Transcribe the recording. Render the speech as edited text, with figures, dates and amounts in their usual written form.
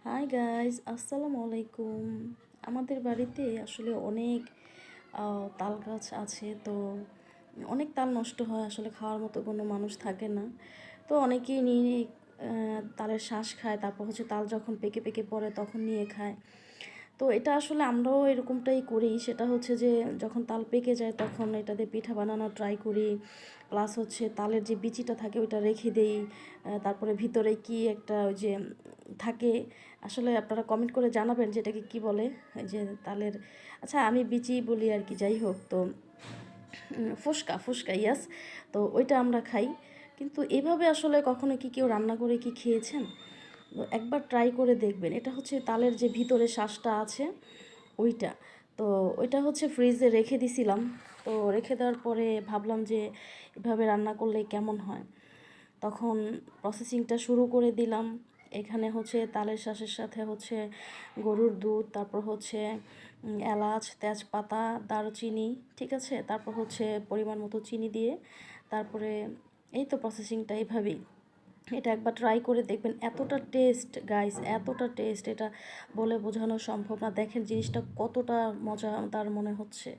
Hi guys, আসসালামু আলাইকুম। আমাদের বাড়িতে আসলে অনেক তাল গাছ আছে। তো অনেক তাল নষ্ট হয়, আসলে খাওয়ার মতো কোনো মানুষ থাকে না। তো অনেকেই নিয়ে তালের শ্বাস খায়, তারপর হচ্ছে তাল যখন পেকে পেকে পড়ে তখন নিয়ে খায়। তো এটা আসলে আমরাও এরকমটাই করি। সেটা হচ্ছে যে যখন তাল পেকে যায় তখন এটা দিয়ে পিঠা বানানোর ট্রাই করি। প্লাস হচ্ছে তালের যে বিচিটা থাকে ওইটা রেখে দেই। তারপরে ভিতরে কি একটা ওই যে থাকে, আসলে আপনারা কমেন্ট করে জানাবেন যে এটাকে কী বলে। এই যে তালের, আচ্ছা আমি বিচি বলি আর কি, যাই হোক। তো ফুসকা ফুসকা, ইয়াস। তো ওইটা আমরা খাই। কিন্তু এভাবে আসলে কখনো কি কেউ রান্না করে কি খেয়েছেন? তো একবার ট্রাই করে দেখবেন। এটা হচ্ছে তালের যে ভিতরে শ্বাসটা আছে ওইটা। তো ওইটা হচ্ছে ফ্রিজে রেখে দিছিলাম। তো রেখে দেওয়ার পরে ভাবলাম যে এভাবে রান্না করলে কেমন হয়। তখন প্রসেসিংটা শুরু করে দিলাম। এখানে হচ্ছে তালের শ্বাসের সাথে হচ্ছে গরুর দুধ, তারপর হচ্ছে এলাচ, তেজপাতা, দারুচিনি, ঠিক আছে। তারপর হচ্ছে পরিমাণ মতো চিনি দিয়ে তারপরে এই তো প্রসেসিংটা এইভাবেই। এটা একবার ট্রাই করে দেখবেন, এতটা টেস্ট গাইস, এতটা টেস্ট, এটা বলে বোঝানো সম্ভব না। দেখেন জিনিসটা কতটা মজাদার মনে হচ্ছে।